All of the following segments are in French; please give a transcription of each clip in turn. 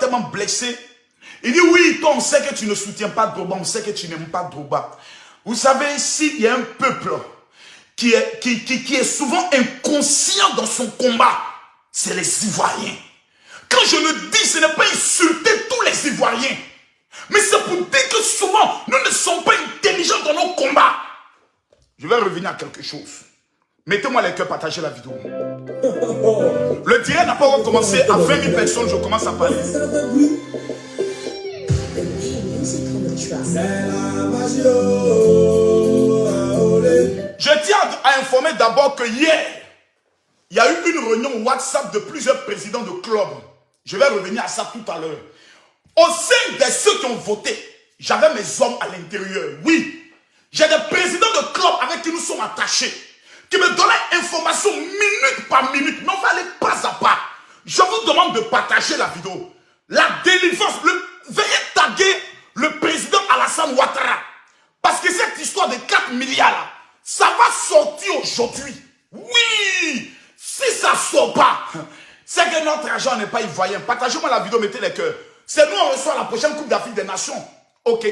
tellement blessé. Il dit oui, toi on sait que tu ne soutiens pas Drogba, on sait que tu n'aimes pas Drogba. Vous savez, s'il y a un peuple qui est souvent inconscient dans son combat, c'est les Ivoiriens. Quand je le dis, ce n'est pas insulter tous les Ivoiriens. Mais c'est pour dire que souvent, nous ne sommes pas intelligents dans nos combats. Je vais revenir à quelque chose. Mettez-moi les cœurs, partagez la vidéo. Le direct n'a pas encore commencé. À 20 000 personnes, je commence à parler. Je tiens à informer d'abord que hier, il y a eu une réunion WhatsApp de plusieurs présidents de clubs. Je vais revenir à ça tout à l'heure. Au sein de ceux qui ont voté, j'avais mes hommes à l'intérieur. Oui, j'ai des présidents de clubs avec qui nous sommes attachés, qui me donnaient information minute par minute. Mais on va aller pas à pas. Je vous demande de partager la vidéo. La délivrance, veuillez taguer le président Alassane Ouattara. Parce que cette histoire de 4 milliards là, ça va sortir aujourd'hui. Oui, si ça ne sort pas, c'est que notre argent n'est pas ivoirien. Partagez-moi la vidéo, mettez les cœurs. C'est nous, on reçoit la prochaine Coupe d'Afrique des Nations. Ok.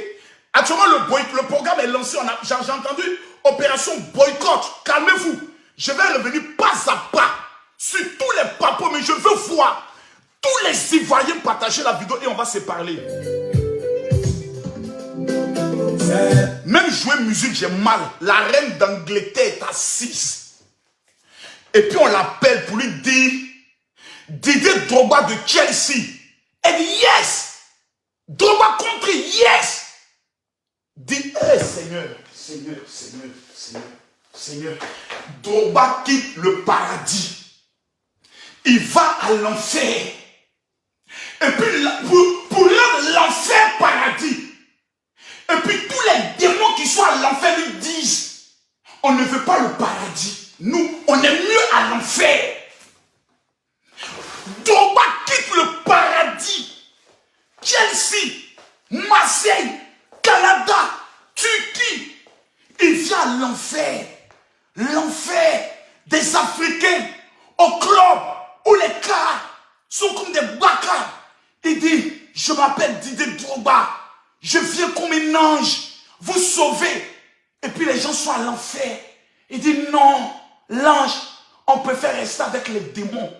Actuellement, le programme est lancé. J'ai entendu opération boycott. Calmez-vous. Je vais revenir pas à pas sur tous les papos, mais je veux voir tous les Ivoiriens partager la vidéo et on va se parler. Même jouer musique, j'ai mal. La reine d'Angleterre est assise. Et puis on l'appelle pour lui dire Didier Drogba de Chelsea. Elle dit yes. Drogba contre yes. Dit hey, Seigneur. Drogba quitte le paradis. Il va à l'enfer. Et puis pour rendre l'enfer paradis. Et puis tous les démons qui sont à l'enfer lui disent on ne veut pas le paradis. Nous, on est mieux à l'enfer. Drogba quitte le paradis. Chelsea, Marseille, Canada, Turquie. Il vient à l'enfer. L'enfer des Africains au club où les cas sont comme des bacas. Il dit, je m'appelle Didier Drogba. Je viens comme un ange vous sauver. Et puis les gens sont à l'enfer. Il dit non, l'ange, on préfère rester avec les démons.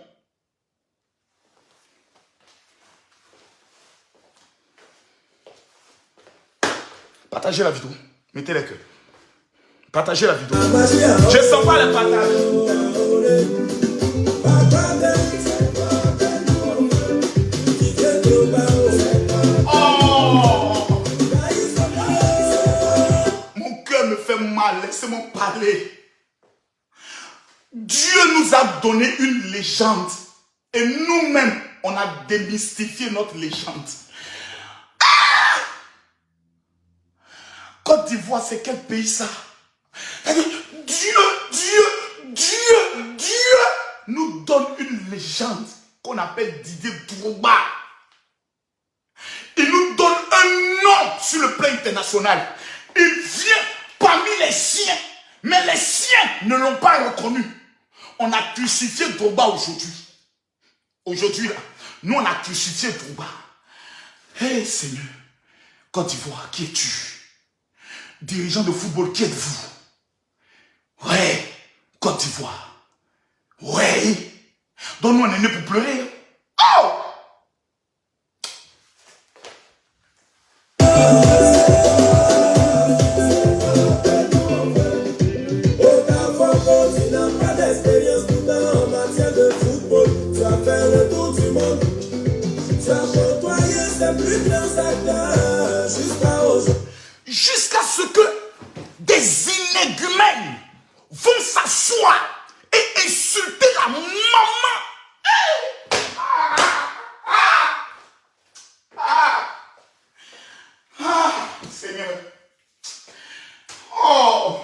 Partagez la vidéo. Mettez les cœurs. Partagez la vidéo. Je ne sens pas le partage. Mal, laissez-moi parler. Dieu nous a donné une légende et nous-mêmes, on a démystifié notre légende. Ah! Côte d'Ivoire, c'est quel pays ça? Dieu nous donne une légende qu'on appelle Didier Drogba. Il nous donne un nom sur le plan international. Il vient parmi les siens, mais les siens ne l'ont pas reconnu. On a crucifié Drogba aujourd'hui. Aujourd'hui, là, nous on a crucifié Drogba. Hé Seigneur, Côte d'Ivoire, qui es-tu? Dirigeant de football, qui êtes-vous? Ouais, Côte d'Ivoire. Ouais. Donc nous on est nés pour pleurer. Oh! Jusqu'à ce que des inégumènes vont s'asseoir et insulter la maman. Seigneur. Oh,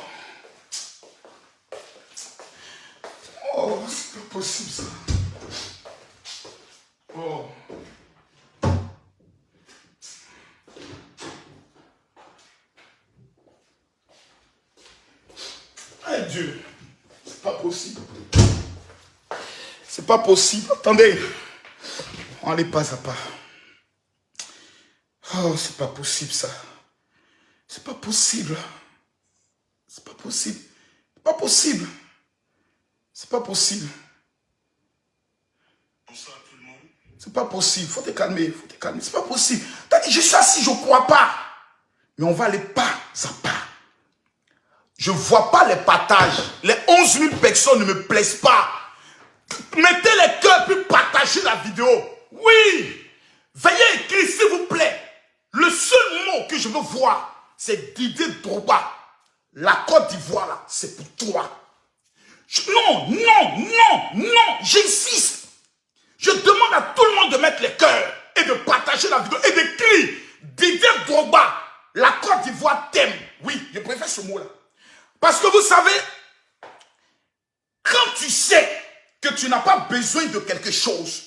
c'est pas possible ça. Oh. Dieu, c'est pas possible. C'est pas possible. Attendez. On allait pas à pas. Oh, c'est pas possible ça. C'est pas possible. C'est pas possible. C'est pas possible. C'est pas possible. Bonsoir tout le monde. C'est pas possible. Faut te calmer. Faut te calmer. C'est pas possible. T'as dit, je suis assis, je crois pas. Mais on va aller pas à pas. Je vois pas les partages. Les 11 000 personnes ne me plaisent pas. Mettez les cœurs puis partagez la vidéo. Oui. Veuillez écrire s'il vous plaît. Le seul mot que je veux voir, c'est Didier Drogba. La Côte d'Ivoire, là, c'est pour toi. Non, non, non, non, j'insiste. Je demande à tout le monde de mettre les cœurs et de partager la vidéo et d'écrire Didier Drogba. La Côte d'Ivoire t'aime. Oui, je préfère ce mot-là. Parce que vous savez, quand tu sais que tu n'as pas besoin de quelque chose,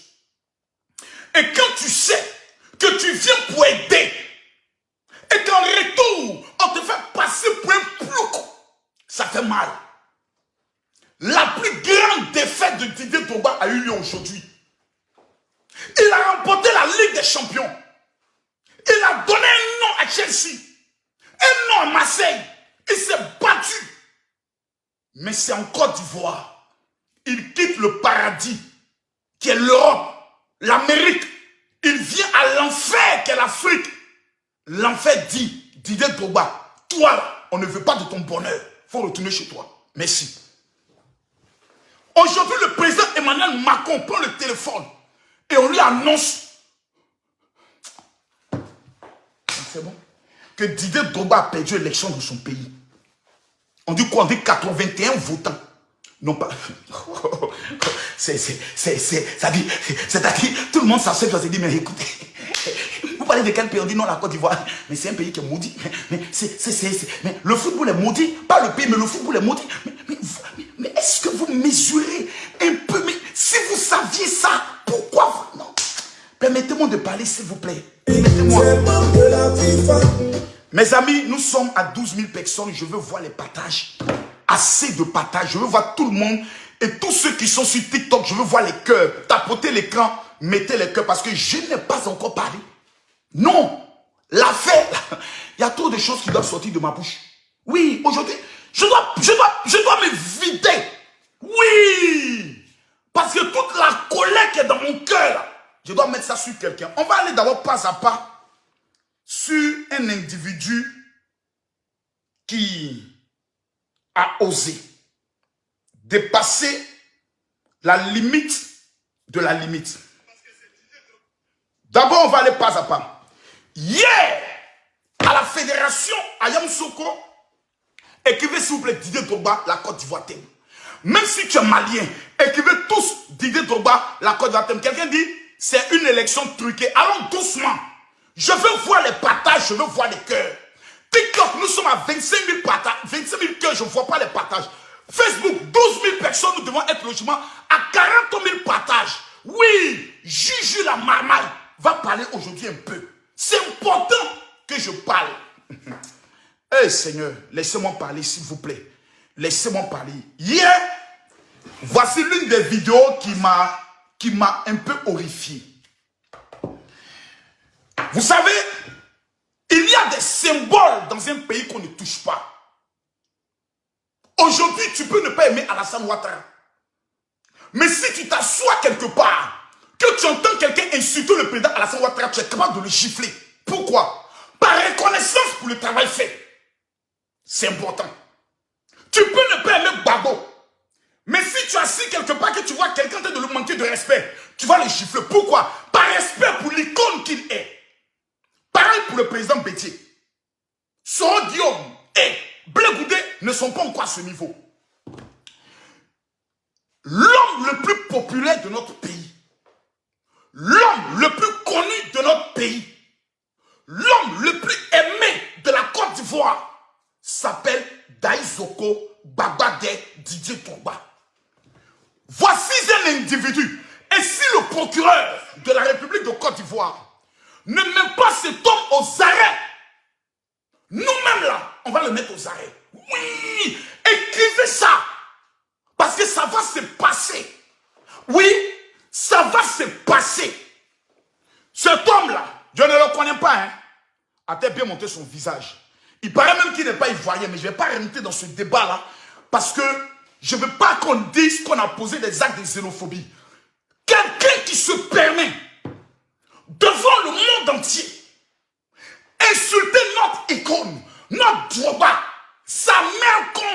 et quand tu sais que tu viens pour aider, et qu'en retour, on te fait passer pour un plouc, ça fait mal. La plus grande défaite de Didier Drogba a eu lieu aujourd'hui. Il a remporté la Ligue des Champions. Il a donné un nom à Chelsea, un nom à Marseille. Il s'est battu. Mais c'est en Côte d'Ivoire. Il quitte le paradis, qui est l'Europe, l'Amérique. Il vient à l'enfer, qui est l'Afrique. L'enfer dit, Didier Drogba, toi là, on ne veut pas de ton bonheur. Il faut retourner chez toi. Merci. Aujourd'hui, le président Emmanuel Macron prend le téléphone et on lui annonce, c'est bon, que Didier Drogba a perdu l'élection dans son pays. On dit quoi? On dit 81 votants. Non pas. C'est-à-dire, tout le monde s'assève, ça se dit, mais écoutez, vous parlez de quel pays? On dit non, la Côte d'Ivoire. Mais c'est un pays qui est maudit. Mais le football est maudit. Pas le pays, mais le football est maudit. Mais est-ce que vous mesurez un peu? Mais si vous saviez ça, pourquoi vous... Non. Permettez-moi de parler, s'il vous plaît. Permettez-moi. Mes amis, nous sommes à 12 000 personnes. Je veux voir les partages. Assez de partages. Je veux voir tout le monde. Et tous ceux qui sont sur TikTok, je veux voir les cœurs. Tapotez l'écran, mettez les cœurs. Parce que je n'ai pas encore parlé. Non. L'affaire, il y a trop de choses qui doivent sortir de ma bouche. Oui, aujourd'hui, je dois me vider. Oui. Parce que toute la colère qui est dans mon cœur, je dois mettre ça sur quelqu'un. On va aller d'abord pas à pas sur un individu qui a osé dépasser la limite de la limite. D'abord, on va aller pas à pas. Hier, à la fédération Ayam Soko, écrivez s'il vous plaît Didier Drogba, la Côte d'Ivoire t'aime. Même si tu es malien, écrivez tous Didier Drogba, la Côte d'Ivoire t'aime. Quelqu'un dit, c'est une élection truquée. Allons doucement. Je veux voir les partages, je veux voir les cœurs. TikTok, nous sommes à 25 000 partages, 25 000 cœurs, je ne vois pas les partages. Facebook, 12 000 personnes, nous devons être logement à 40 000 partages. Oui, Juju la marmaille va parler aujourd'hui un peu. C'est important que je parle. Eh Seigneur, laissez-moi parler s'il vous plaît. Laissez-moi parler. Hier, voici l'une des vidéos qui m'a un peu horrifié. Vous savez, il y a des symboles dans un pays qu'on ne touche pas. Aujourd'hui, tu peux ne pas aimer Alassane Ouattara. Mais si tu t'assois quelque part, que tu entends quelqu'un insulter le président Alassane Ouattara, tu es capable de le gifler. Pourquoi? Par reconnaissance pour le travail fait. C'est important. Tu peux ne pas aimer Gbagbo. Mais si tu es assis quelque part que tu vois quelqu'un te lui manquer de respect, tu vas le gifler. Pourquoi? Par respect pour l'icône qu'il est. Pareil pour le président Bétier. Soro Guillaume et Blé Goudé ne sont pas encore à ce niveau. L'homme le plus populaire de notre pays, l'homme le plus connu de notre pays, l'homme le plus aimé de la Côte d'Ivoire s'appelle Daïsoko Babade Didier Drogba. Voici un individu. Et si le procureur de la République de Côte d'Ivoire ne met pas cet homme aux arrêts, nous-mêmes là, on va le mettre aux arrêts. Oui, écrivez ça. Parce que ça va se passer. Oui, ça va se passer. Cet homme-là, je ne le connais pas. Hein. a-t-elle bien montré son visage? Il paraît même qu'il n'est pas ivoirien, mais je ne vais pas rentrer dans ce débat-là parce que je ne veux pas qu'on dise qu'on a posé des actes de xénophobie. Quelqu'un qui se permet devant le monde entier insulter notre icône, notre Drogba, sa mère con,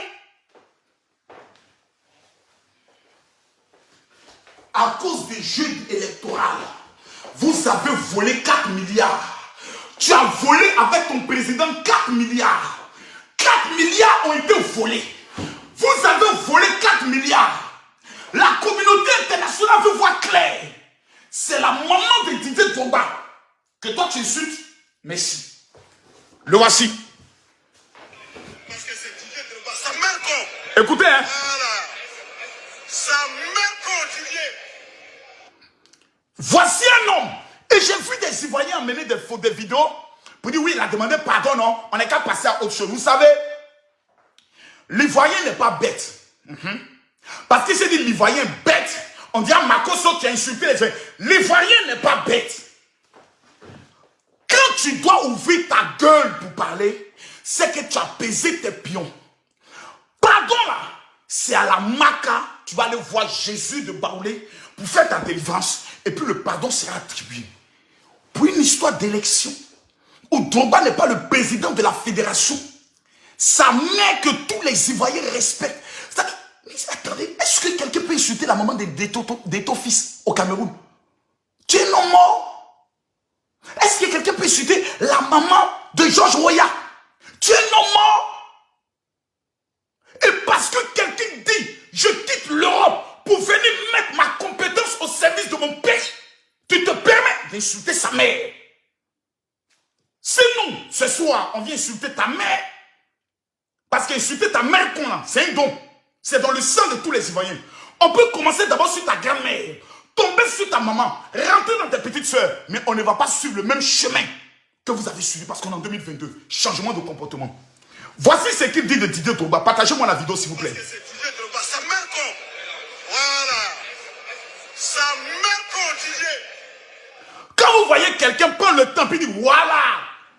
à cause des jeux électoraux, vous avez volé 4 milliards. Tu as volé avec ton président 4 milliards. 4 milliards ont été volés. Vous avez volé 4 milliards. La communauté internationale veut voir clair. C'est la maman de Didier Drogba que toi tu insultes. Merci. Le voici. Parce que c'est Didier Drogba, sa mère con. Écoutez, hein. Voilà. Sa mère con, Didier. Voici un homme. Et j'ai vu des Ivoiriens amener des vidéos pour dire oui, il a demandé pardon, non, on n'est qu'à passer à autre chose. Vous savez, l'Ivoirien n'est pas bête. Parce que c'est dit l'Ivoirien bête, on dit à Makosso qui a insulté les gens. L'Ivoirien n'est pas bête. Quand tu dois ouvrir ta gueule pour parler, c'est que tu as pesé tes pions. Pardon là, c'est à la Maca, tu vas aller voir Jésus de Baoulé pour faire ta délivrance. Et puis le pardon sera attribué. Pour une histoire d'élection, où Drogba n'est pas le président de la fédération, sa mère que tous les Ivoiriens respectent. Mais attendez, est-ce que quelqu'un peut insulter la maman d'Eto fils au Cameroun? Tu es non mort. Est-ce que quelqu'un peut insulter la maman de Georges Weah? Tu es non mort. Et parce que quelqu'un dit, je quitte l'Europe pour venir mettre ma compétence au service de mon pays, tu te permets d'insulter sa mère. C'est nous, ce soir, on vient insulter ta mère. Parce qu'insulter ta mère, c'est un don. C'est dans le sang de tous les Ivoiriens. On peut commencer d'abord sur ta grand-mère, tomber sur ta maman, rentrer dans tes petites soeurs. Mais on ne va pas suivre le même chemin que vous avez suivi parce qu'on est en 2022. Changement de comportement. Voici ce qu'il dit de Didier Drogba. Partagez-moi la vidéo, s'il vous plaît. C'est Didier Drogba, sa mère con. Voilà. Sa mère con, Didier. Quand vous voyez quelqu'un prendre le temps et dire voilà,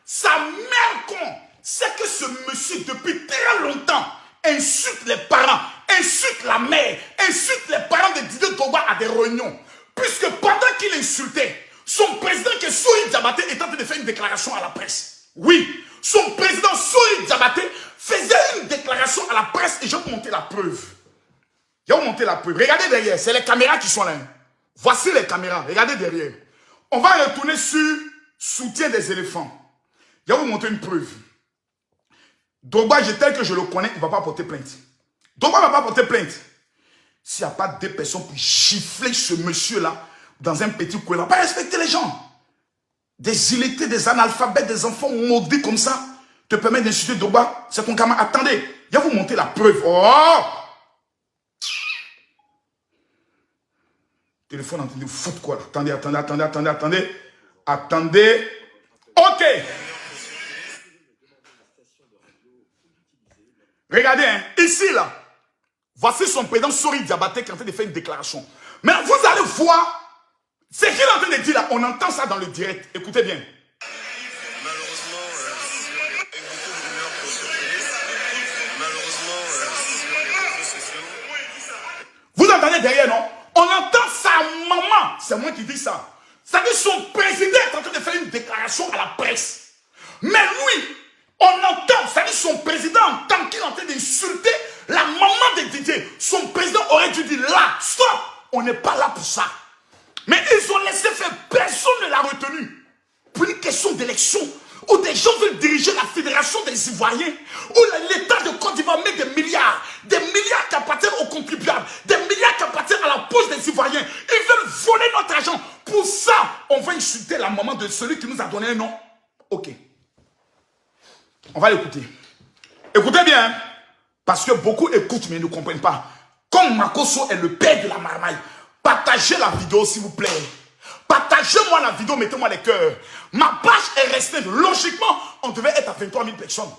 sa mère con, c'est que ce monsieur depuis très longtemps insulte les parents, insulte la mère, insulte les parents de Didier Drogba à des réunions. Puisque pendant qu'il insultait, son président qui est Sohil Diabaté est en train de faire une déclaration à la presse. Oui, son président Sohil Diabaté faisait une déclaration à la presse et je vais vous montrer la preuve. Je vais vous montrer la preuve. Regardez derrière, c'est les caméras qui sont là. Voici les caméras, regardez derrière. On va retourner sur soutien des éléphants. Je vais vous montrer une preuve. Drogba, tel que je le connais, il ne va pas porter plainte. Drogba ne va pas porter plainte. S'il n'y a pas deux personnes pour gifler ce monsieur-là dans un petit coin, il ne va pas respecter les gens. Des illettrés, des analphabètes, des enfants maudits comme ça, te permettent d'insulter Drogba. C'est ton camarade. Attendez, je vais vous montrer la preuve. Oh! Téléphone en train de foutre quoi. Attendez. Attendez. Ok. Regardez, hein, ici, là, voici son président Sohil Diabaté qui est en train de faire une déclaration. Mais vous allez voir, ce qu'il est en train de dire là, on entend ça dans le direct. Écoutez bien. Malheureusement, avec beaucoup de rumeurs pour circuler. Malheureusement, sur les réseaux sociaux. Vous entendez derrière, non? On entend sa maman. C'est moi qui dis ça. Ça dit son président est en train de faire une déclaration à la presse. Mais lui, on entend, ça dit son président, en tant qu'il est en train d'insulter la maman de Didier, son président aurait dû dire là, stop, on n'est pas là pour ça. Mais ils ont laissé faire, personne ne l'a retenu. Pour une question d'élection, où des gens veulent diriger la fédération des Ivoiriens, où l'État de Côte d'Ivoire met des milliards qui appartiennent aux contribuables, des milliards qui appartiennent à la poche des Ivoiriens. Ils veulent voler notre argent. Pour ça, on va insulter la maman de celui qui nous a donné un nom. Ok. On va l'écouter. Écoutez bien, hein? Parce que beaucoup écoutent mais ne comprennent pas. Comme Makosso est le père de la marmaille, partagez la vidéo s'il vous plaît. Partagez-moi la vidéo, mettez-moi les cœurs. Ma page est restée, logiquement, on devait être à 23 000 personnes.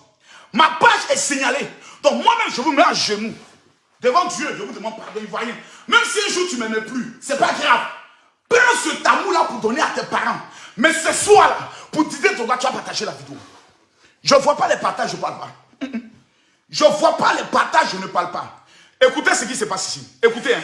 Ma page est signalée. Donc moi-même, je vous mets à genoux. Devant Dieu, je vous demande pardon, Ivoirien. Même si un jour tu ne m'aimais plus, c'est pas grave. Prends ce tamou-là pour donner à tes parents. Mais ce soir-là, pour Didier Drogba, tu as partagé la vidéo. Je ne vois pas les partages, je ne parle pas. Je ne vois pas les partages, je ne parle pas. Écoutez ce qui se passe ici. Écoutez. Hein.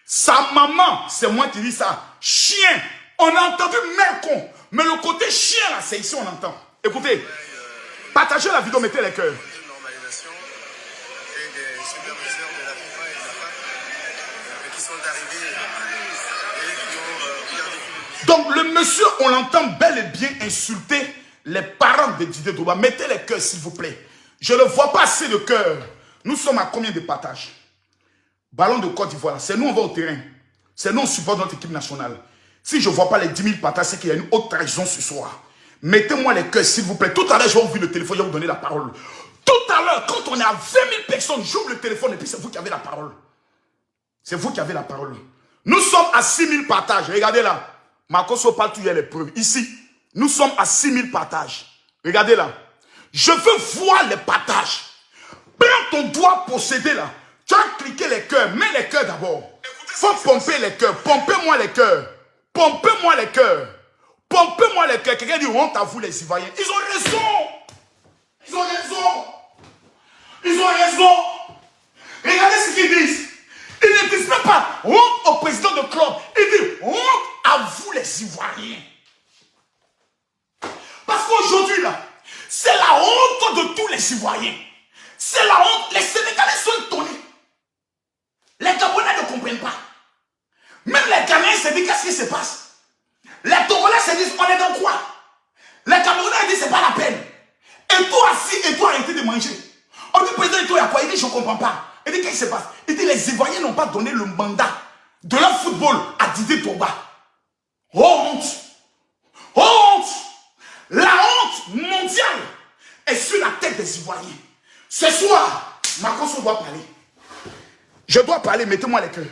Sa maman, c'est moi qui dis ça. Chien. On a entendu Mercon. Mais le côté chien, là, c'est ici, on entend. Écoutez. Partagez la vidéo, mettez les cœurs. Donc le monsieur, on l'entend bel et bien insulter les parents de Didier Drogba. Mettez les cœurs s'il vous plaît. Je ne vois pas assez de cœurs. Nous sommes à combien de partages? Ballon de Côte d'Ivoire, c'est nous on va au terrain. C'est nous on supporte notre équipe nationale. Si je ne vois pas les 10 000 partages, c'est qu'il y a une autre trahison ce soir. Mettez-moi les cœurs s'il vous plaît. Tout à l'heure, je vais ouvrir le téléphone, je vais vous donner la parole. Tout à l'heure, quand on est à 20 000 personnes, j'ouvre le téléphone et puis c'est vous qui avez la parole. C'est vous qui avez la parole. Nous sommes à 6 000 partages. Regardez là. Makoso parle tout, il y a les preuves. Ici, nous sommes à 6 000 partages. Regardez là. Je veux voir les partages. Prends ton doigt possédé là. Tu as cliqué les cœurs. Mets les cœurs d'abord. Il faut pomper les cœurs. Pompez-moi les cœurs. Pompez-moi les cœurs. Pompez-moi les cœurs. Quelqu'un dit honte à vous les Ivoiriens. Ils ont raison. Ils ont raison. Ils ont raison. Regardez ce qu'ils disent. Ils ne disent même pas honte au président de club. Ils disent honte à vous les Ivoiriens. Parce qu'aujourd'hui là, c'est la honte de tous les Ivoiriens. C'est la honte. Les Sénégalais sont étonnés. Les Gabonais ne comprennent pas. Même les Ghanéens se disent qu'est-ce qui se passe. Les Togolais se disent on est dans quoi. Les Camerounais disent c'est pas la peine. Et toi assis et toi arrêtez de manger. On dit président et toi il y a quoi? Il dit je ne comprends pas. Il dit qu'est-ce qui se passe? Il dit les Ivoiriens n'ont pas donné le mandat de leur football à Didier Drogba. Honte. Honte. La honte mondiale est sur la tête des Ivoiriens. Ce soir, Makoso doit parler. Je dois parler, mettez-moi les cœurs.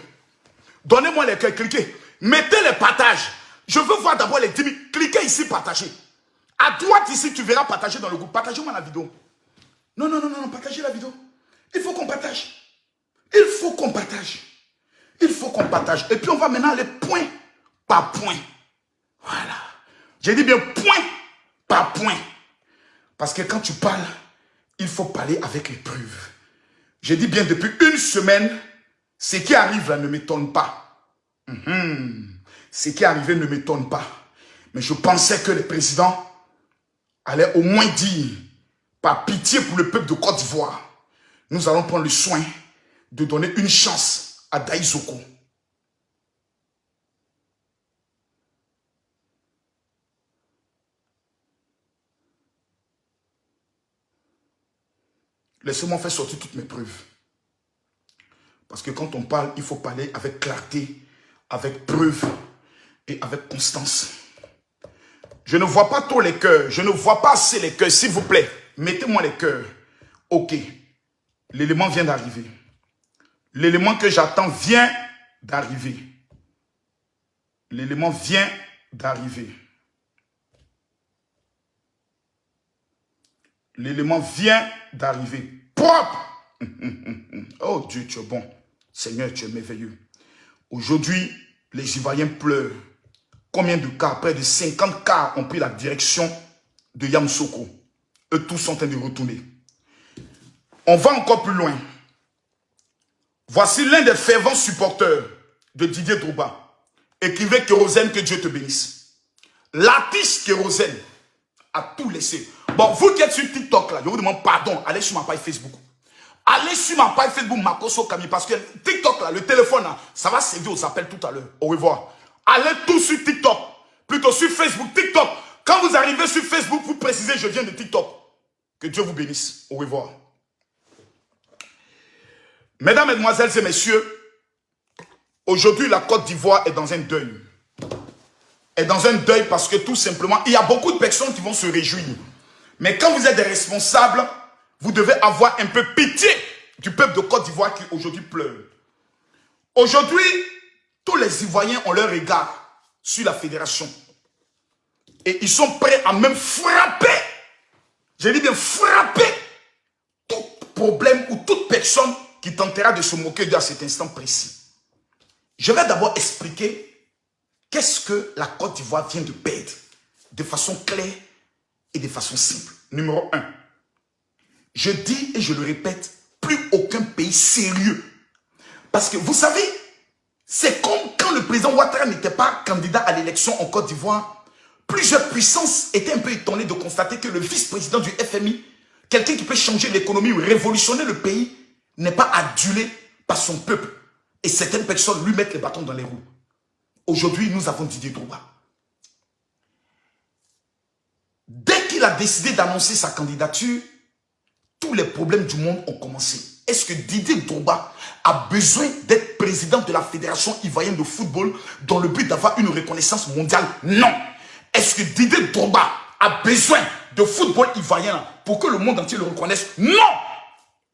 Donnez-moi les cœurs, cliquez. Mettez les partages. Je veux voir d'abord les 10 000. Cliquez ici, partagez. À droite ici, tu verras partager dans le groupe. Partagez-moi la vidéo. Non, non, non, non, partagez la vidéo. Il faut qu'on partage. Il faut qu'on partage. Il faut qu'on partage. Et puis on va maintenant aller point par point. Voilà. J'ai dit bien point par point. Parce que quand tu parles, il faut parler avec les preuves. J'ai dit bien depuis une semaine, ce qui arrive là ne m'étonne pas. Ce qui est arrivé ne m'étonne pas. Mais je pensais que le président allait au moins dire, par pitié pour le peuple de Côte d'Ivoire, nous allons prendre le soin de donner une chance à Daïsoko. Laissez-moi faire sortir toutes mes preuves. Parce que quand on parle, il faut parler avec clarté, avec preuve et avec constance. Je ne vois pas tous les cœurs. Je ne vois pas assez les cœurs. S'il vous plaît, mettez-moi les cœurs. Ok. L'élément vient d'arriver. L'élément que j'attends vient d'arriver. L'élément vient d'arriver. L'élément vient d'arriver. Propre. Oh Dieu, tu es bon. Seigneur, tu es merveilleux. Aujourd'hui, les Ivoiriens pleurent. Combien de cas? Près de 50 cas ont pris la direction de Yamoussoukro. Eux tous sont en train de retourner. On va encore plus loin. Voici l'un des fervents supporters de Didier Drogba. Écrivez Kérosène, que Dieu te bénisse. L'artiste Kérosène a tout laissé. Bon, vous qui êtes sur TikTok là, je vous demande pardon, allez sur ma page Facebook. Allez sur ma page Facebook Makoso Kami, parce que TikTok là, le téléphone là, ça va servir aux appels tout à l'heure. Au revoir. Allez tous sur TikTok, plutôt sur Facebook, TikTok. Quand vous arrivez sur Facebook, vous précisez je viens de TikTok. Que Dieu vous bénisse. Au revoir. Mesdames, Mesdemoiselles et Messieurs, aujourd'hui la Côte d'Ivoire est dans un deuil. Est dans un deuil parce que tout simplement, il y a beaucoup de personnes qui vont se réjouir. Mais quand vous êtes des responsables, vous devez avoir un peu pitié du peuple de Côte d'Ivoire qui aujourd'hui pleure. Aujourd'hui, tous les Ivoiriens ont leur regard sur la fédération. Et ils sont prêts à même frapper, j'ai dit bien frapper, tout problème ou toute personne qui tentera de se moquer d'eux à cet instant précis. Je vais d'abord expliquer qu'est-ce que la Côte d'Ivoire vient de perdre de façon claire et de façon simple. Numéro 1. Je dis et je le répète, plus aucun pays sérieux. Parce que vous savez, c'est comme quand le président Ouattara n'était pas candidat à l'élection en Côte d'Ivoire. Plusieurs puissances étaient un peu étonnées de constater que le vice-président du FMI, quelqu'un qui peut changer l'économie ou révolutionner le pays, n'est pas adulé par son peuple. Et certaines personnes lui mettent les bâtons dans les roues. Aujourd'hui, nous avons Didier Drogba. Dès qu'il a décidé d'annoncer sa candidature, tous les problèmes du monde ont commencé. Est-ce que Didier Drogba a besoin d'être président de la Fédération ivoirienne de football dans le but d'avoir une reconnaissance mondiale? Non. Est-ce que Didier Drogba a besoin de football ivoirien pour que le monde entier le reconnaisse? Non.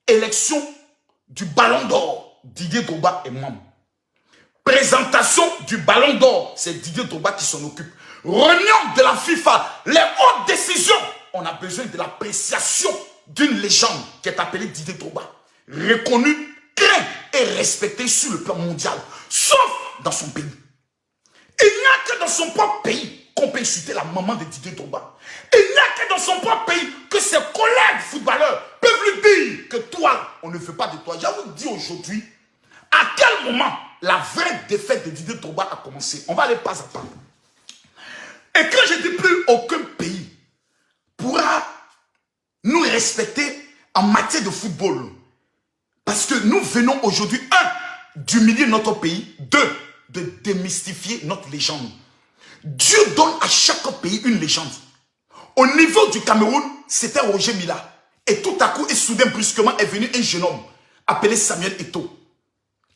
Élection du Ballon d'Or, Didier Drogba est membre. Présentation du Ballon d'Or, c'est Didier Drogba qui s'en occupe. Réunion de la FIFA, les hautes décisions. On a besoin de l'appréciation d'une légende qui est appelée Didier Drogba. Reconnu, craint et respecté sur le plan mondial, sauf dans son pays. Il n'y a que dans son propre pays qu'on peut insulter la maman de Didier Drogba. Il n'y a que dans son propre pays que ses collègues footballeurs peuvent lui dire que toi, on ne veut pas de toi. Je vous dis aujourd'hui, à quel moment la vraie défaite de Didier Drogba a commencé. On va aller pas à pas. Et quand je dis plus aucun pays pourra nous respecter en matière de football, parce que nous venons aujourd'hui, 1, d'humilier notre pays, 2, de démystifier notre légende. Dieu donne à chaque pays une légende. Au niveau du Cameroun, c'était Roger Mila. Et tout à coup, et soudain, brusquement, est venu un jeune homme appelé Samuel Eto'o,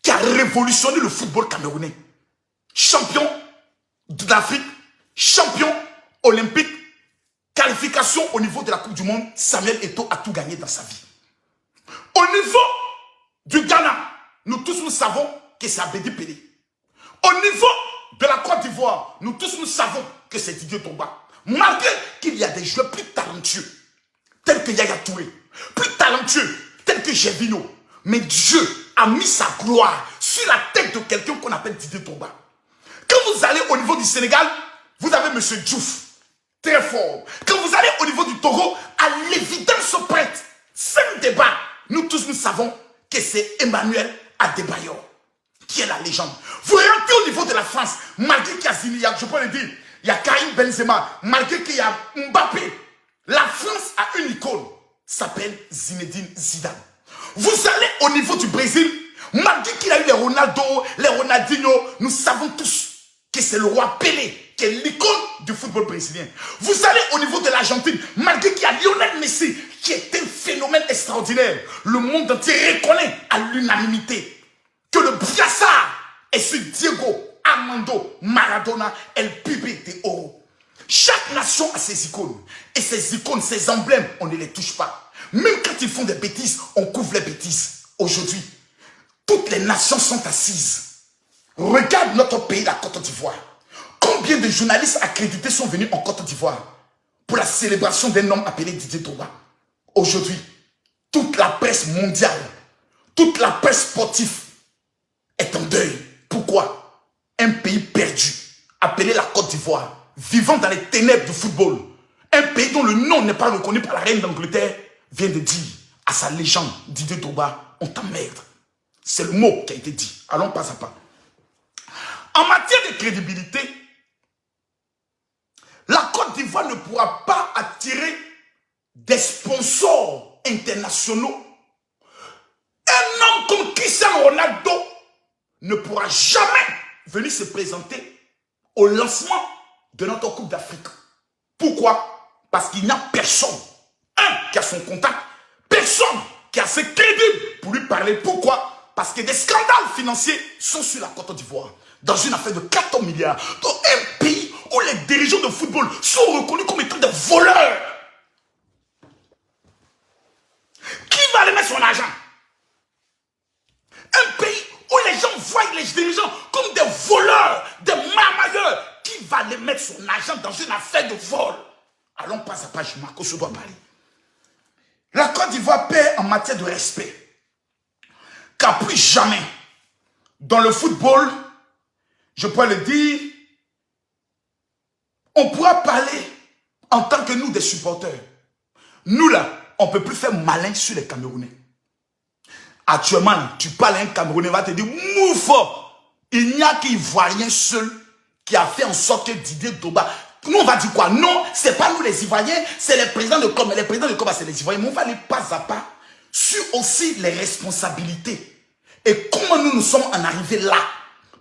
qui a révolutionné le football camerounais. Champion d'Afrique, champion olympique, qualification au niveau de la Coupe du Monde, Samuel Eto'o a tout gagné dans sa vie. Au niveau du Ghana, nous tous nous savons que c'est Abedi Pelé. Au niveau de la Côte d'Ivoire, nous tous nous savons que c'est Didier Drogba. Malgré qu'il y a des joueurs plus talentueux, tels que Yaya Touré, plus talentueux, tels que Gervinho, mais Dieu a mis sa gloire sur la tête de quelqu'un qu'on appelle Didier Drogba. Quand vous allez au niveau du Sénégal, vous avez M. Diouf, très fort. Quand vous allez au niveau du Togo, à l'évidence prête, sans débat, nous tous nous savons que c'est Emmanuel Adebayor qui est la légende. Vous rentrez au niveau de la France, malgré qu'il y a Ziniak, je peux le dire, il y a Karim Benzema, malgré qu'il y a Mbappé, la France a une icône, s'appelle Zinedine Zidane. Vous allez au niveau du Brésil, malgré qu'il a eu les Ronaldo, les Ronaldinho, nous savons tous que c'est le roi Pelé qui est l'icône du football brésilien. Vous allez au niveau de l'Argentine, malgré qu'il y a Lionel Messi qui est un phénomène extraordinaire. Le monde entier reconnaît à l'unanimité que le Brassard est sur Diego Armando Maradona El Pibe de Oro. Chaque nation a ses icônes. Et ces icônes, ces emblèmes, on ne les touche pas. Même quand ils font des bêtises, on couvre les bêtises. Aujourd'hui, toutes les nations sont assises. Regarde notre pays, la Côte d'Ivoire. Combien de journalistes accrédités sont venus en Côte d'Ivoire pour la célébration d'un homme appelé Didier Drogba? Aujourd'hui, toute la presse mondiale, toute la presse sportive est en deuil. Pourquoi? Un pays perdu, appelé la Côte d'Ivoire, vivant dans les ténèbres du football, un pays dont le nom n'est pas reconnu par la reine d'Angleterre, vient de dire à sa légende Didier Drogba, on t'emmerde. C'est le mot qui a été dit. Allons pas à pas. En matière de crédibilité, la Côte d'Ivoire ne pourra pas attirer des sponsors internationaux. Un homme comme Cristiano Ronaldo ne pourra jamais venir se présenter au lancement de notre Coupe d'Afrique. Pourquoi? Parce qu'il n'y a personne, qui a son contact, personne qui a assez crédible pour lui parler. Pourquoi? Parce que des scandales financiers sont sur la Côte d'Ivoire. Dans une affaire de 14 milliards. Dans un pays où les dirigeants de football sont reconnus comme étant des voleurs. Qui va aller mettre son argent? Un pays où les gens voient les dirigeants comme des voleurs, des marmailleurs. Qui va aller mettre son argent dans une affaire de vol? Allons pas à page, Marco, je dois parler. La Côte d'Ivoire perd en matière de respect. qu'à plus jamais, dans le football, je pourrais le dire, on pourra parler en tant que nous des supporters. Nous là, on ne peut plus faire malin sur les Camerounais. Actuellement, là, tu parles à un Camerounais, va te dire, moufo, il n'y a qu'Ivoirien seul qui a fait en sorte que Didier Drogba. Nous, on va dire quoi? Non, ce n'est pas nous les Ivoiriens, c'est les présidents de club. Mais les présidents de club, c'est les Ivoiriens. Mais on va aller pas à pas sur aussi les responsabilités. Et comment nous sommes en arrivés là.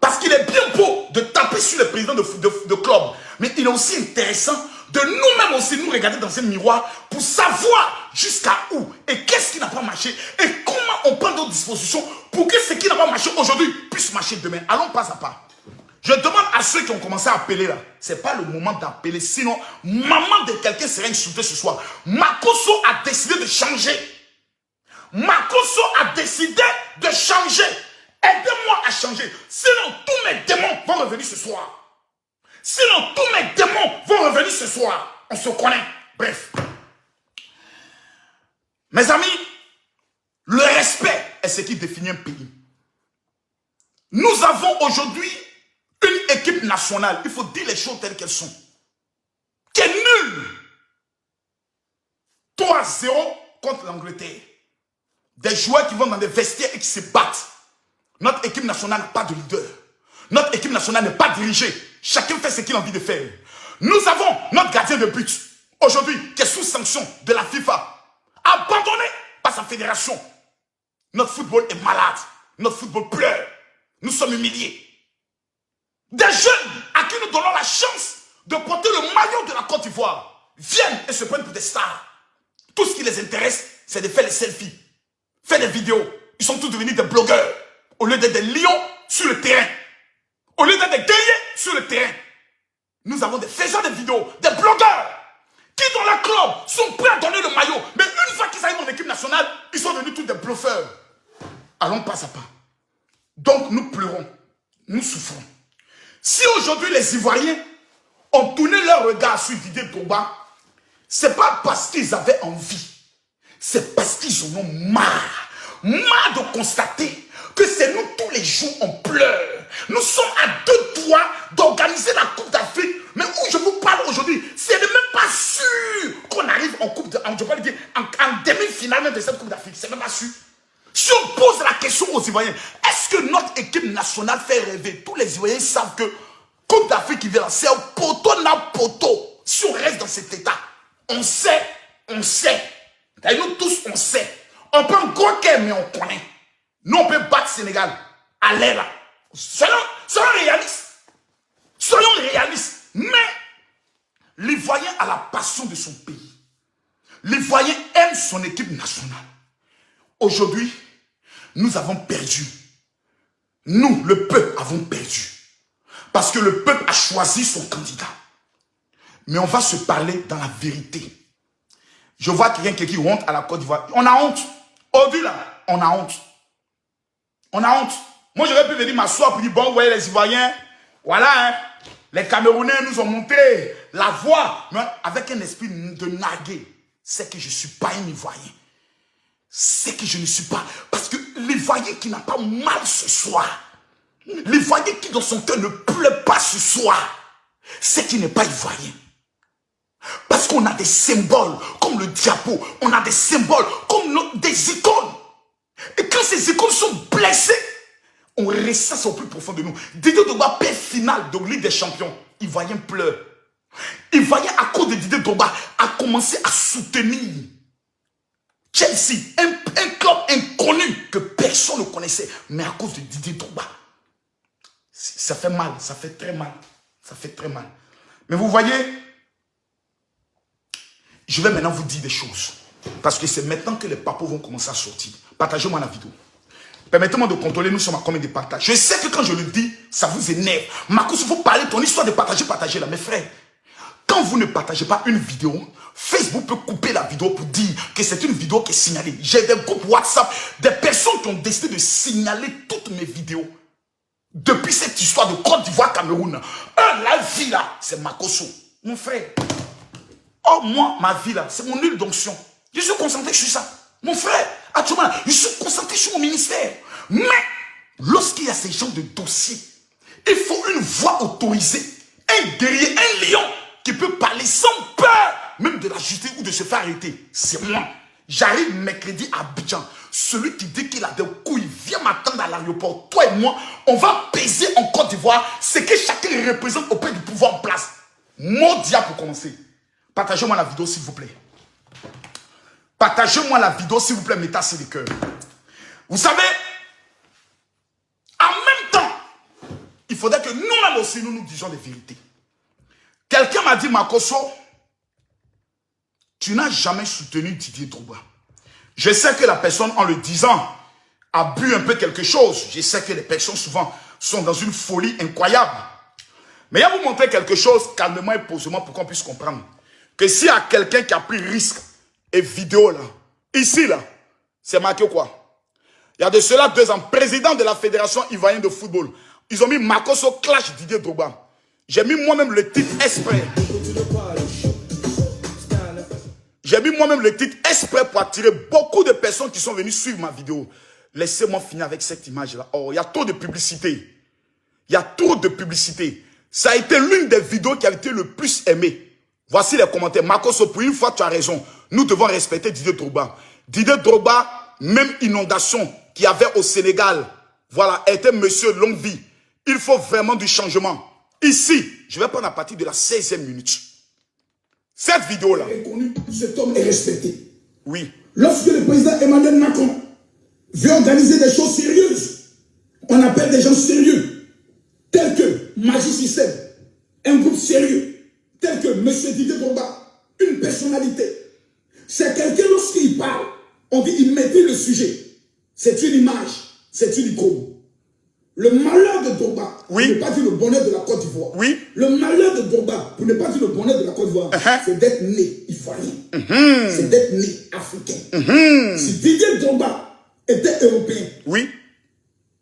Parce qu'il est bien beau de taper sur les présidents de club. Mais il est aussi intéressant de nous-mêmes aussi nous regarder dans un miroir pour savoir jusqu'à où et qu'est-ce qui n'a pas marché et comment on prend d'autres dispositions pour que ce qui n'a pas marché aujourd'hui puisse marcher demain. Allons pas à pas. Je demande à ceux qui ont commencé à appeler là, ce n'est pas le moment d'appeler, sinon maman de quelqu'un serait insultée ce soir. Makosso a décidé de changer. Makosso a décidé de changer. Aidez-moi à changer. Sinon tous mes démons vont revenir ce soir. Sinon, tous mes démons vont revenir ce soir. On se connaît. Bref. Mes amis, le respect est ce qui définit un pays. Nous avons aujourd'hui une équipe nationale. Il faut dire les choses telles qu'elles sont. Qui est nulle. 3-0 contre l'Angleterre. Des joueurs qui vont dans des vestiaires et qui se battent. Notre équipe nationale n'a pas de leader. Notre équipe nationale n'est pas dirigée. Chacun fait ce qu'il a envie de faire. Nous avons notre gardien de but, aujourd'hui, qui est sous sanction de la FIFA, abandonné par sa fédération. Notre football est malade. Notre football pleure. Nous sommes humiliés. Des jeunes à qui nous donnons la chance de porter le maillot de la Côte d'Ivoire viennent et se prennent pour des stars. Tout ce qui les intéresse, c'est de faire les selfies, faire des vidéos. Ils sont tous devenus des blogueurs. Au lieu d'être des lions sur le terrain. Au lieu d'être des guerriers sur le terrain, nous avons des faiseurs de vidéos, des blogueurs qui dans la club sont prêts à donner le maillot. Mais une fois qu'ils arrivent en équipe nationale, ils sont devenus tous des bluffeurs. Allons pas à pas. Donc nous pleurons, nous souffrons. Si aujourd'hui les Ivoiriens ont tourné leur regard sur Didier Drogba, ce n'est pas parce qu'ils avaient envie, c'est parce qu'ils en ont marre. Marre de constater que c'est nous tous les jours on pleure. Nous sommes à 2 doigts d'organiser la Coupe d'Afrique. Mais où je vous parle aujourd'hui, c'est même pas sûr qu'on arrive en Coupe d'Afrique, en demi-finale même de cette Coupe d'Afrique. C'est même pas sûr. Si on pose la question aux Ivoiriens, est-ce que notre équipe nationale fait rêver? Tous les Ivoiriens savent que Coupe d'Afrique qui vient, c'est un poteau na poteau. Si on reste dans cet état, on sait. Et nous tous, on sait. On peut un gros cœur, mais on connaît. Nous, on peut battre Sénégal. Allez là. Soyons réalistes. Soyons réalistes. Mais l'Ivoirien a la passion de son pays. L'Ivoirien aime son équipe nationale. Aujourd'hui, nous avons perdu. Nous, le peuple, avons perdu. Parce que le peuple a choisi son candidat. Mais on va se parler dans la vérité. Je vois quelqu'un qui honte à la Côte d'Ivoire. On a honte. Aujourd'hui, là, on a honte. On a honte. Moi, j'aurais pu venir m'asseoir pour dire, bon, ouais, les Ivoiriens, voilà, hein, les Camerounais nous ont montré la voie. Mais avec un esprit de narguer, c'est que je ne suis pas un Ivoirien. C'est que je ne suis pas. Parce que l'Ivoirien qui n'a pas mal ce soir, l'Ivoirien qui dans son cœur ne pleure pas ce soir, c'est qu'il n'est pas Ivoirien. Parce qu'on a des symboles comme le diapo, on a des symboles comme des icônes. Et quand ces icônes sont blessées, on ressasse au plus profond de nous. Didier Drogba, paix finale de Ligue des Champions. Ivoirien pleure. Ivoirien, à cause de Didier Drogba, a commencé à soutenir Chelsea, un club inconnu que personne ne connaissait. Mais à cause de Didier Drogba, ça fait mal, ça fait très mal. Ça fait très mal. Mais vous voyez, je vais maintenant vous dire des choses. Parce que c'est maintenant que les papos vont commencer à sortir. Partagez-moi la vidéo. Permettez-moi de contrôler, nous sommes à combien de partages. Je sais que quand je le dis, ça vous énerve. Marcus, il faut parler de ton histoire de partager là. Mes frères, quand vous ne partagez pas une vidéo, Facebook peut couper la vidéo pour dire que c'est une vidéo qui est signalée. J'ai des groupes WhatsApp, des personnes qui ont décidé de signaler toutes mes vidéos. Depuis cette histoire de Côte d'Ivoire, Cameroun. La vie là, c'est Makosso. Mon frère. Oh, moi, ma vie là, c'est mon huile d'onction. Je suis concentré sur ça. Mon frère, actuellement, je suis concentré sur mon ministère. Mais, lorsqu'il y a ces genres de dossiers, il faut une voix autorisée, un guerrier, un lion qui peut parler sans peur, même de la justice ou de se faire arrêter. C'est moi. J'arrive mercredi à Abidjan. Celui qui dit qu'il a des couilles, viens m'attendre à l'aéroport. Toi et moi, on va peser en Côte d'Ivoire ce que chacun représente auprès du pouvoir en place. Mordia pour commencer. Partagez-moi la vidéo s'il vous plaît. Partagez-moi la vidéo s'il vous plaît, mettez sur les cœurs. Vous savez, en même temps, il faudrait que nous-mêmes aussi nous disions des vérités. Quelqu'un m'a dit, Makosso, tu n'as jamais soutenu Didier Drogba. Je sais que la personne, en le disant, a bu un peu quelque chose. Je sais que les personnes, souvent, sont dans une folie incroyable. Mais il va vous montrer quelque chose, calmement et posément, pour qu'on puisse comprendre. Que s'il y a quelqu'un qui a pris risque, et vidéo là, ici là, c'est marqué quoi? Il y a de cela 2 ans, président de la Fédération ivoirienne de football. Ils ont mis Makosso clash Didier Drogba. J'ai mis moi-même le titre exprès. J'ai mis moi-même le titre exprès pour attirer beaucoup de personnes qui sont venues suivre ma vidéo. Laissez-moi finir avec cette image-là. Oh, il y a trop de publicité. Il y a trop de publicité. Ça a été l'une des vidéos qui a été le plus aimée. Voici les commentaires. Makosso, pour une fois, tu as raison. Nous devons respecter Didier Drogba. Didier Drogba, même inondation qu'il y avait au Sénégal, voilà, était monsieur longue vie. Il faut vraiment du changement. Ici, je vais prendre à partir de la 16e minute. Cette vidéo-là. Cet homme est respecté. Oui. Lorsque le président Emmanuel Macron veut organiser des choses sérieuses, on appelle des gens sérieux, tels que Magic System, un groupe sérieux, tel que M. Didier Drogba, une personnalité. C'est quelqu'un, lorsqu'il parle, on dit il maîtrise le sujet. C'est une image, c'est une icône. Le malheur de Drogba, oui, pour ne pas dire le bonheur de la Côte d'Ivoire. Oui. Le malheur de Drogba, pour ne pas dire le bonheur de la Côte d'Ivoire, c'est d'être né ivoirien. C'est d'être né africain. Si Didier Drogba était européen, oui,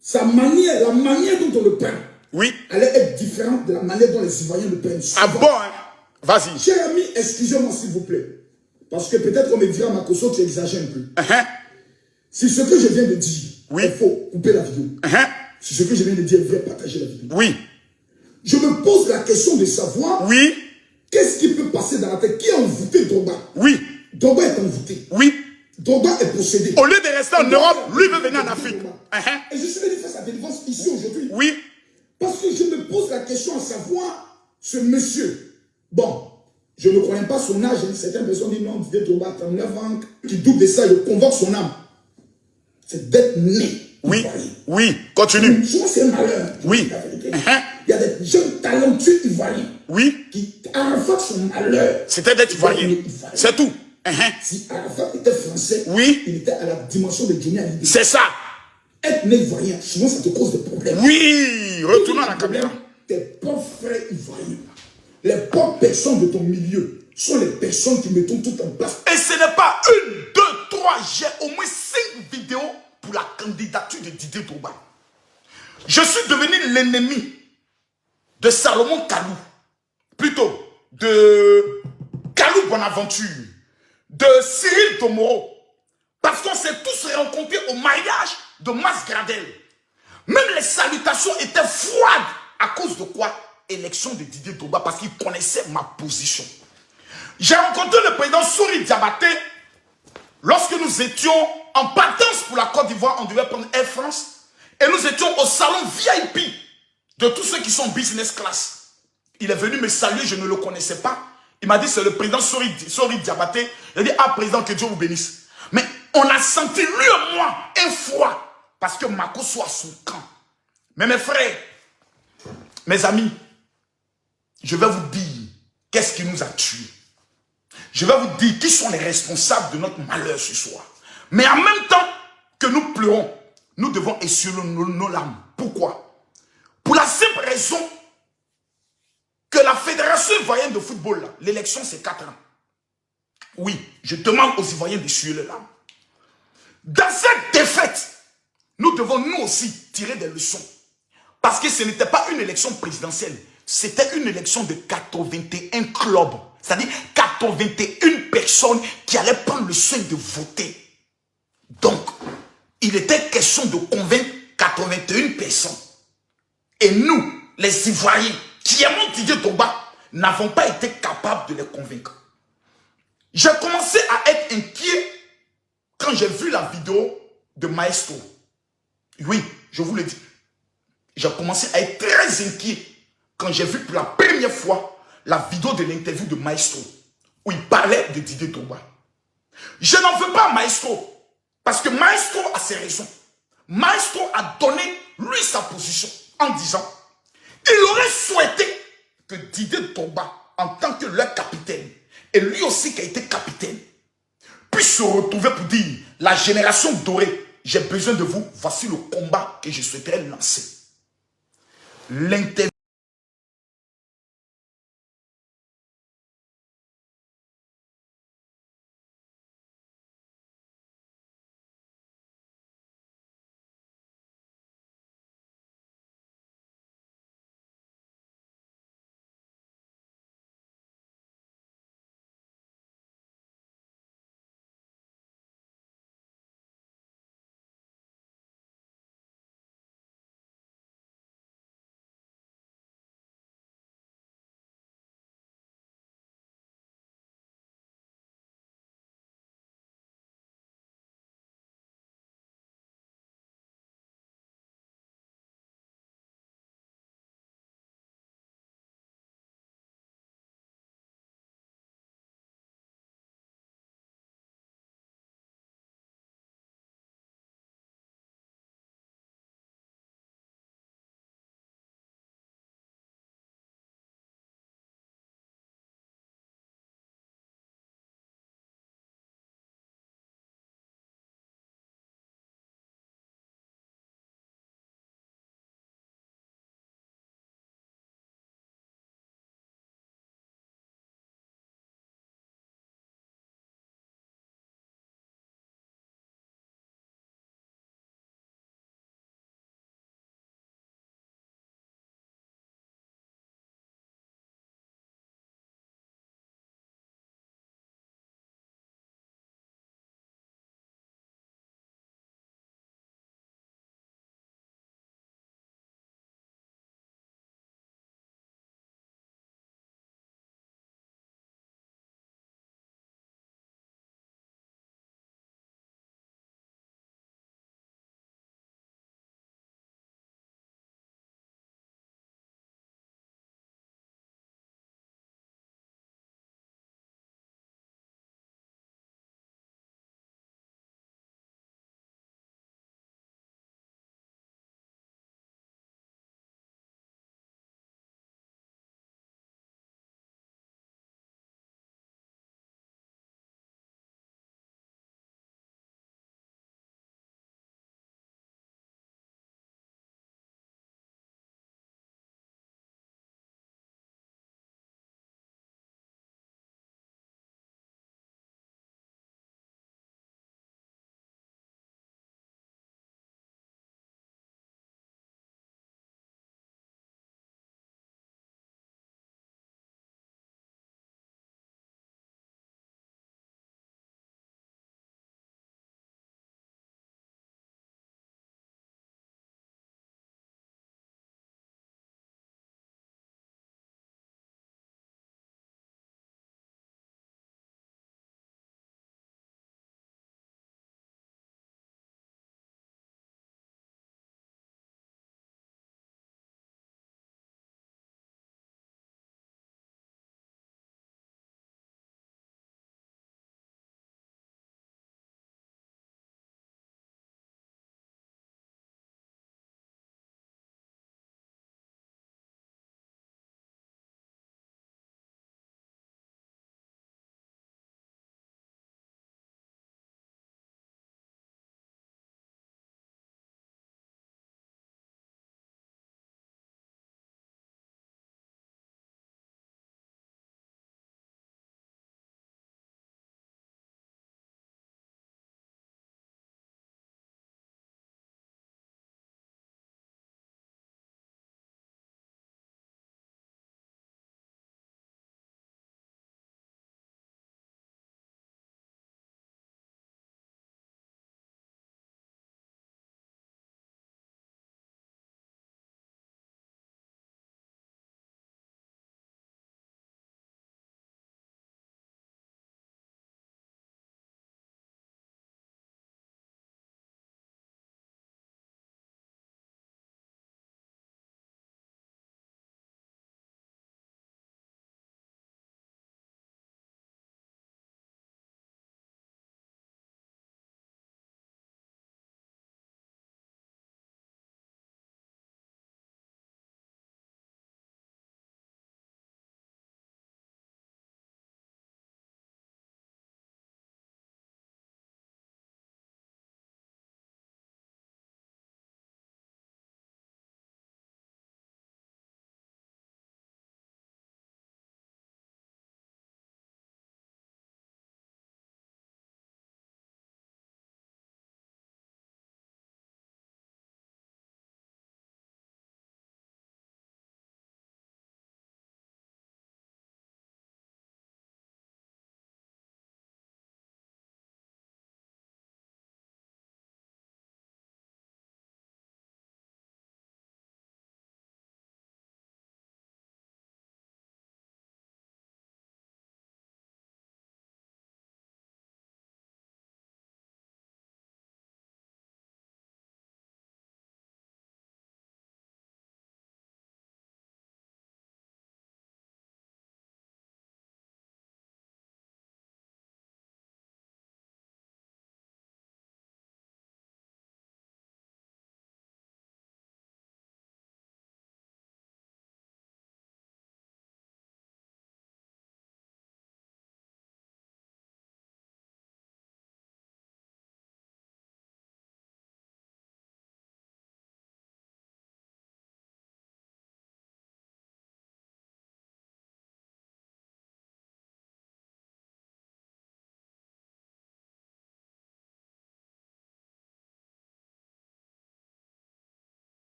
sa manière, la manière dont on le peint, oui, allait être différente de la manière dont les Ivoiriens le peignent. Ah bon, hein? Vas-y. Cher ami, excusez-moi s'il vous plaît. Parce que peut-être qu'on me dira, Makosso, tu exagères un peu. Si ce que je viens de dire est faux, coupez la vidéo. Si ce que je viens de dire est vrai, partagez la vidéo. Oui. Je me pose la question de savoir qu'est-ce qui peut passer dans la tête. Qui a envoûté Drogba? Oui. Drogba est envoûté. Oui. Drogba est possédé. Au lieu de rester en Europe, lui veut venir en Afrique. Et je suis venu faire sa délivrance ici aujourd'hui. Oui. Parce que je me pose la question à savoir, ce monsieur, bon, je ne connais pas son âge, certaines personnes disent non, Didier Drogba, 39 ans, qui doutent de ça, je convoque son âme. C'est d'être né. Oui, oui, continue. Souvent c'est un malheur. Oui. Il y a des jeunes talentueux ivoiriens. Oui. Qui, Arafat, son malheur. C'était d'être ivoirien. C'est tout. Si Arafat était français, oui, il était à la dimension de Johnny Hallyday. C'est ça. Être né ivoirien, souvent ça te cause des problèmes. Oui, retournons à la caméra. Tes pauvres frères ivoiriens, les pauvres personnes de ton milieu sont les personnes qui mettent tout en place. Et ce n'est pas 1, 2, 3, j'ai au moins 5 vidéos pour la candidature de Didier Drogba. Je suis devenu l'ennemi de Salomon Kalou, plutôt de Kalou Bonaventure, de Cyril Tomoro, parce qu'on s'est tous rencontrés au mariage de Mas Gradel. Même les salutations étaient froides. À cause de quoi? Élection de Didier Drogba, parce qu'il connaissait ma position. J'ai rencontré le président Souri Diabaté lorsque nous étions en partance pour la Côte d'Ivoire. On devait prendre Air France et nous étions au salon VIP de tous ceux qui sont business class. Il est venu me saluer, je ne le connaissais pas. Il m'a dit c'est le président Souri Diabaté. Il a dit ah président, que Dieu vous bénisse. Mais on a senti lui et moi un froid parce que Makosso a son camp. Mais mes frères, mes amis, je vais vous dire qu'est-ce qui nous a tués. Je vais vous dire qui sont les responsables de notre malheur ce soir. Mais en même temps que nous pleurons, nous devons essuyer nos larmes. Pourquoi? Pour la simple raison que la Fédération ivoirienne de football, l'élection c'est 4 ans. Oui, je demande aux Ivoiriens d'essuyer les larmes. Dans cette défaite, nous devons nous aussi tirer des leçons. Parce que ce n'était pas une élection présidentielle, c'était une élection de 81 clubs. C'est-à-dire 81 personnes qui allaient prendre le soin de voter. Donc, il était question de convaincre 81 personnes. Et nous, les Ivoiriens, qui aimons Didier Drogba, n'avons pas été capables de les convaincre. J'ai commencé à être inquiet quand j'ai vu la vidéo de Maestro. Oui, je vous le dis. J'ai commencé à être très inquiet quand j'ai vu pour la première fois la vidéo de l'interview de Maestro, où il parlait de Didier Drogba. Je n'en veux pas à Maestro, parce que Maestro a ses raisons. Maestro a donné, lui, sa position, en disant, il aurait souhaité que Didier Drogba, en tant que leur capitaine, et lui aussi qui a été capitaine, puisse se retrouver pour dire, la génération dorée, j'ai besoin de vous, voici le combat que je souhaiterais lancer. L'interview